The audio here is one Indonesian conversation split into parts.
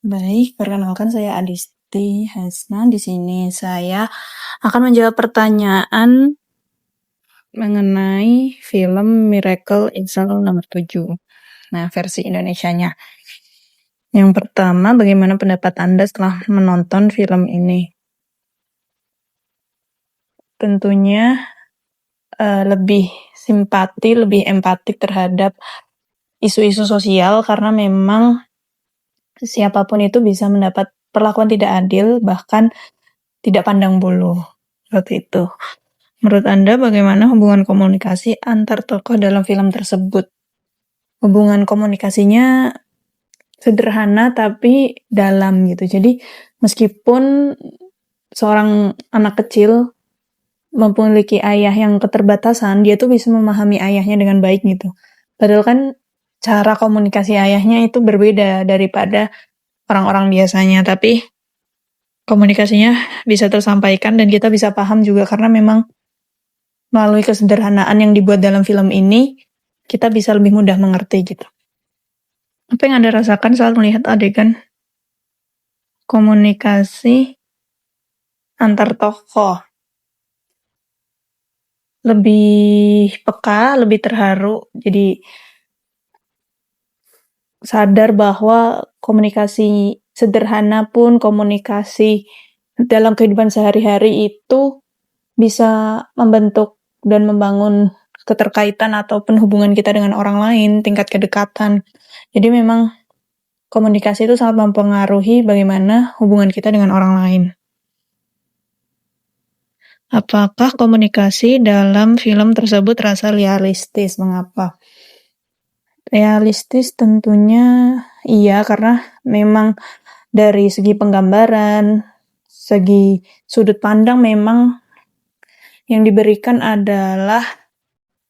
Baik, perkenalkan saya Adisti Hasna. Di sini saya akan menjawab pertanyaan mengenai film Miracle in Cell nomor 7. Nah, versi Indonesianya. Yang pertama, bagaimana pendapat Anda setelah menonton film ini? Tentunya lebih simpati, lebih empatik terhadap isu-isu sosial karena memang siapapun itu bisa mendapat perlakuan tidak adil, bahkan tidak pandang bulu. Seperti itu. Menurut Anda bagaimana hubungan komunikasi antar tokoh dalam film tersebut? Hubungan komunikasinya sederhana tapi dalam gitu. Jadi meskipun seorang anak kecil memiliki ayah yang keterbatasan, dia tuh bisa memahami ayahnya dengan baik gitu. Padahal kan cara komunikasi ayahnya itu berbeda daripada orang-orang biasanya, tapi komunikasinya bisa tersampaikan dan kita bisa paham juga karena memang melalui kesederhanaan yang dibuat dalam film ini, kita bisa lebih mudah mengerti gitu. Apa yang Anda rasakan saat melihat adegan komunikasi antar tokoh? Lebih peka, lebih terharu, jadi sadar bahwa komunikasi sederhana pun, komunikasi dalam kehidupan sehari-hari itu bisa membentuk dan membangun keterkaitan ataupun hubungan kita dengan orang lain, tingkat kedekatan. Jadi memang komunikasi itu sangat mempengaruhi bagaimana hubungan kita dengan orang lain. Apakah komunikasi dalam film tersebut terasa realistis? Mengapa? Realistis tentunya iya, karena memang dari segi penggambaran, segi sudut pandang memang yang diberikan adalah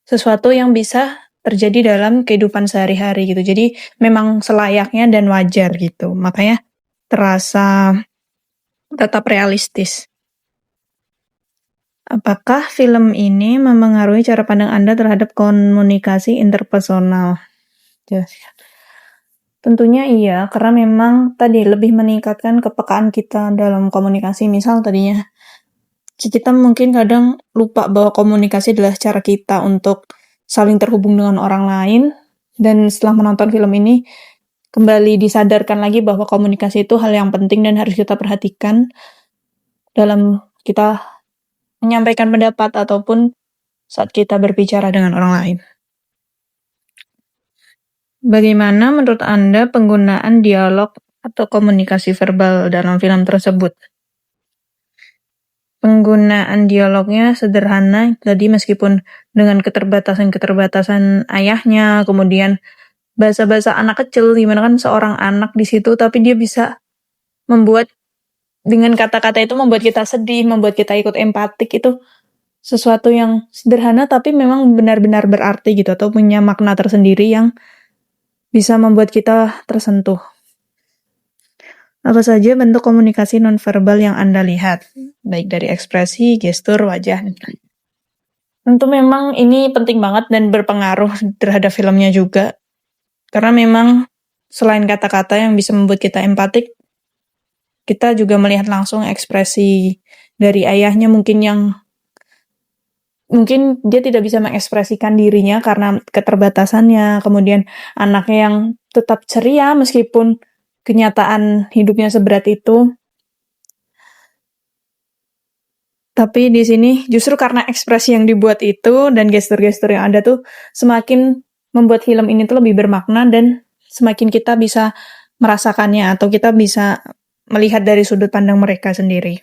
sesuatu yang bisa terjadi dalam kehidupan sehari-hari gitu. Jadi memang selayaknya dan wajar gitu. Makanya terasa tetap realistis. Apakah film ini mempengaruhi cara pandang Anda terhadap komunikasi interpersonal? Tentunya iya, karena memang tadi lebih meningkatkan kepekaan kita dalam komunikasi. Misal tadinya kita mungkin kadang lupa bahwa komunikasi adalah cara kita untuk saling terhubung dengan orang lain, dan setelah menonton film ini kembali disadarkan lagi bahwa komunikasi itu hal yang penting dan harus kita perhatikan dalam kita menyampaikan pendapat ataupun saat kita berbicara dengan orang lain. Bagaimana menurut Anda penggunaan dialog atau komunikasi verbal dalam film tersebut? Penggunaan dialognya sederhana, tadi meskipun dengan keterbatasan ayahnya, kemudian bahasa-bahasa anak kecil, gimana kan seorang anak di situ, tapi dia bisa membuat dengan kata-kata itu membuat kita sedih, membuat kita ikut empatik, itu sesuatu yang sederhana tapi memang benar-benar berarti gitu, atau punya makna tersendiri yang bisa membuat kita tersentuh. Apa saja bentuk komunikasi nonverbal yang Anda lihat, baik dari ekspresi, gestur, wajah? Tentu memang ini penting banget dan berpengaruh terhadap filmnya juga. Karena memang selain kata-kata yang bisa membuat kita empatik, kita juga melihat langsung ekspresi dari ayahnya mungkin dia tidak bisa mengekspresikan dirinya karena keterbatasannya, kemudian anaknya yang tetap ceria meskipun kenyataan hidupnya seberat itu. Tapi di sini justru karena ekspresi yang dibuat itu dan gestur-gestur yang ada tuh semakin membuat film ini tuh lebih bermakna dan semakin kita bisa merasakannya atau kita bisa melihat dari sudut pandang mereka sendiri.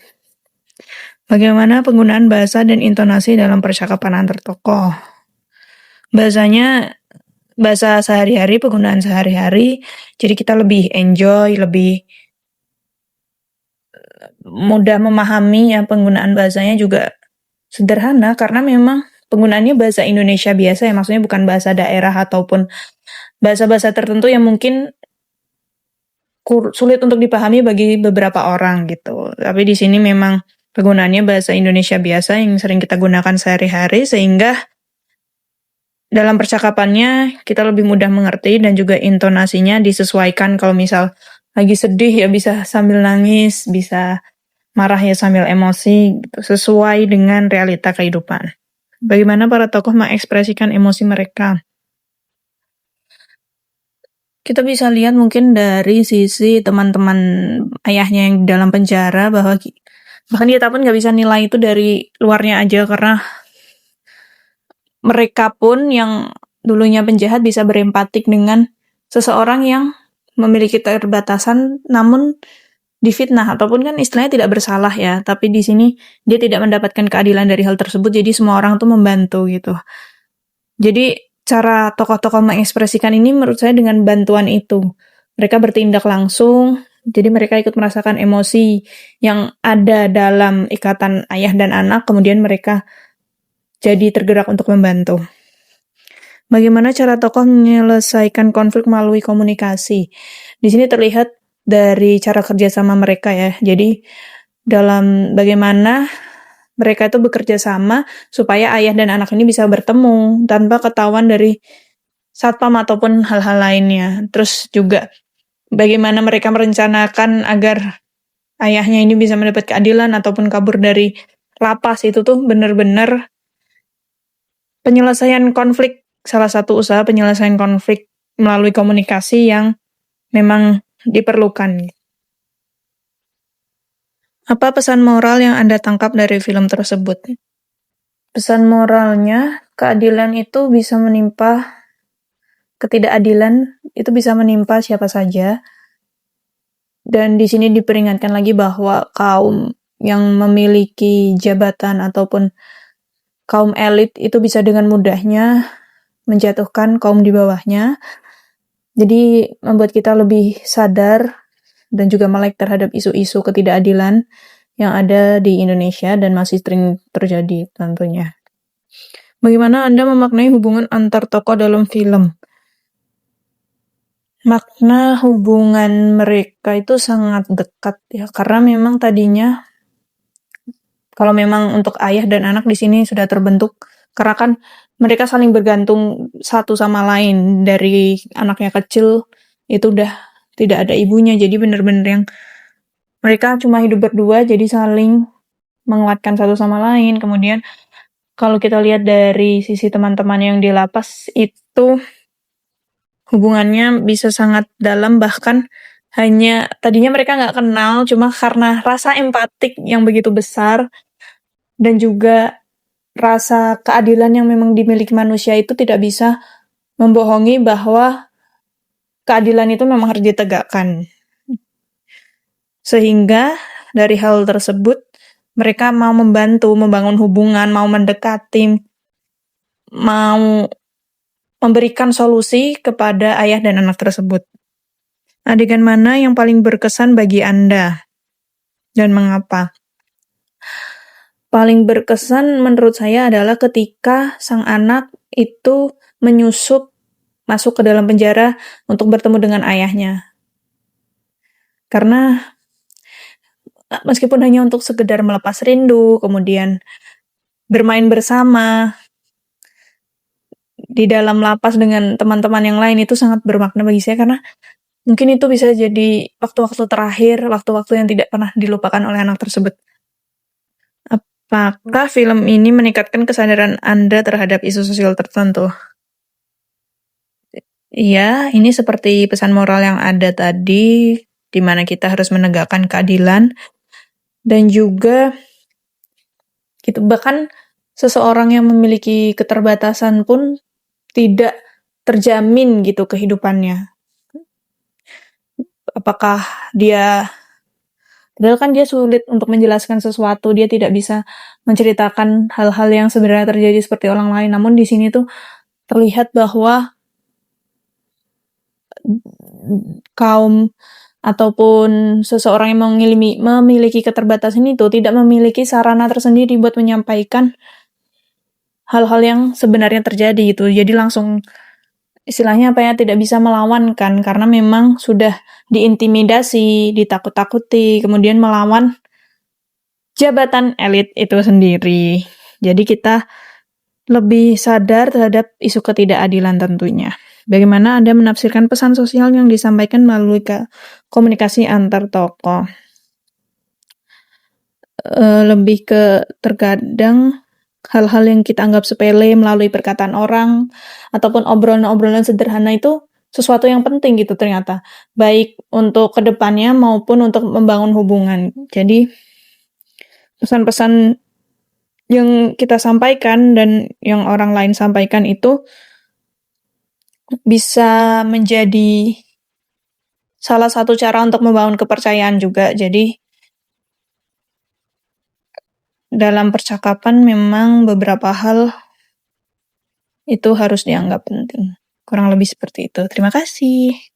Bagaimana penggunaan bahasa dan intonasi dalam percakapan antar tokoh? Bahasanya bahasa sehari-hari, penggunaan sehari-hari, jadi kita lebih enjoy, lebih mudah memahami, ya penggunaan bahasanya juga sederhana karena memang penggunaannya bahasa Indonesia biasa ya, maksudnya bukan bahasa daerah ataupun bahasa-bahasa tertentu yang mungkin sulit untuk dipahami bagi beberapa orang gitu. Tapi di sini memang penggunaannya bahasa Indonesia biasa yang sering kita gunakan sehari-hari, sehingga dalam percakapannya kita lebih mudah mengerti dan juga intonasinya disesuaikan. Kalau misal lagi sedih ya bisa sambil nangis, bisa marah ya sambil emosi, gitu, sesuai dengan realita kehidupan. Bagaimana para tokoh mengekspresikan emosi mereka? Kita bisa lihat mungkin dari sisi teman-teman ayahnya yang di dalam penjara, bahwa bahkan kita pun nggak bisa nilai itu dari luarnya aja, karena mereka pun yang dulunya penjahat bisa berempatik dengan seseorang yang memiliki keterbatasan namun difitnah, ataupun kan istilahnya tidak bersalah ya, tapi di sini dia tidak mendapatkan keadilan dari hal tersebut, jadi semua orang tuh membantu gitu. Jadi cara tokoh-tokoh mengekspresikan ini menurut saya dengan bantuan itu. Mereka bertindak langsung, jadi mereka ikut merasakan emosi yang ada dalam ikatan ayah dan anak, kemudian mereka jadi tergerak untuk membantu. Bagaimana cara tokoh menyelesaikan konflik melalui komunikasi? Di sini terlihat dari cara kerjasama mereka ya. Jadi dalam bagaimana mereka itu bekerja sama supaya ayah dan anak ini bisa bertemu tanpa ketahuan dari satpam ataupun hal-hal lainnya. Terus juga bagaimana mereka merencanakan agar ayahnya ini bisa mendapat keadilan ataupun kabur dari lapas, itu tuh benar-benar penyelesaian konflik, salah satu usaha penyelesaian konflik melalui komunikasi yang memang diperlukan. Apa pesan moral yang Anda tangkap dari film tersebut? Pesan moralnya, keadilan itu bisa menimpa, ketidakadilan itu bisa menimpa siapa saja. Dan di sini diperingatkan lagi bahwa kaum yang memiliki jabatan ataupun kaum elit itu bisa dengan mudahnya menjatuhkan kaum di bawahnya. Jadi membuat kita lebih sadar dan juga melek terhadap isu-isu ketidakadilan yang ada di Indonesia dan masih sering terjadi tentunya. Bagaimana Anda memaknai hubungan antar tokoh dalam film? Makna hubungan mereka itu sangat dekat ya, karena memang tadinya kalau memang untuk ayah dan anak di sini sudah terbentuk, karena kan mereka saling bergantung satu sama lain. Dari anaknya kecil itu udah tidak ada ibunya, jadi benar-benar yang mereka cuma hidup berdua, jadi saling menguatkan satu sama lain. Kemudian kalau kita lihat dari sisi teman-teman yang di lapas itu hubungannya bisa sangat dalam, bahkan hanya tadinya mereka nggak kenal, cuma karena rasa empatik yang begitu besar dan juga rasa keadilan yang memang dimiliki manusia itu tidak bisa membohongi bahwa keadilan itu memang harus ditegakkan. Sehingga dari hal tersebut mereka mau membantu, membangun hubungan, mau mendekati, mau memberikan solusi kepada ayah dan anak tersebut. Adegan mana yang paling berkesan bagi Anda dan mengapa? Paling berkesan menurut saya adalah ketika sang anak itu menyusup masuk ke dalam penjara untuk bertemu dengan ayahnya. Karena meskipun hanya untuk sekedar melepas rindu, kemudian bermain bersama di dalam lapas dengan teman-teman yang lain, itu sangat bermakna bagi saya, karena mungkin itu bisa jadi waktu-waktu terakhir, waktu-waktu yang tidak pernah dilupakan oleh anak tersebut. Apakah film ini meningkatkan kesadaran Anda terhadap isu sosial tertentu? Iya, ini seperti pesan moral yang ada tadi, di mana kita harus menegakkan keadilan, dan juga gitu, bahkan seseorang yang memiliki keterbatasan pun tidak terjamin gitu kehidupannya. Apakah dia, padahal kan dia sulit untuk menjelaskan sesuatu, dia tidak bisa menceritakan hal-hal yang sebenarnya terjadi seperti orang lain, namun di sini tuh terlihat bahwa kaum ataupun seseorang yang memiliki keterbatasan itu tidak memiliki sarana tersendiri buat menyampaikan hal-hal yang sebenarnya terjadi gitu. Jadi langsung istilahnya apa ya, tidak bisa melawan kan, karena memang sudah diintimidasi, ditakut-takuti, kemudian melawan jabatan elit itu sendiri. Jadi kita lebih sadar terhadap isu ketidakadilan tentunya. Bagaimana Anda menafsirkan pesan sosial yang disampaikan melalui komunikasi antar tokoh? Lebih ke terkadang hal-hal yang kita anggap sepele melalui perkataan orang ataupun obrolan-obrolan sederhana itu sesuatu yang penting gitu ternyata, baik untuk kedepannya maupun untuk membangun hubungan. Jadi pesan-pesan yang kita sampaikan dan yang orang lain sampaikan itu bisa menjadi salah satu cara untuk membangun kepercayaan juga. Jadi dalam percakapan memang beberapa hal itu harus dianggap penting. Kurang lebih seperti itu. Terima kasih.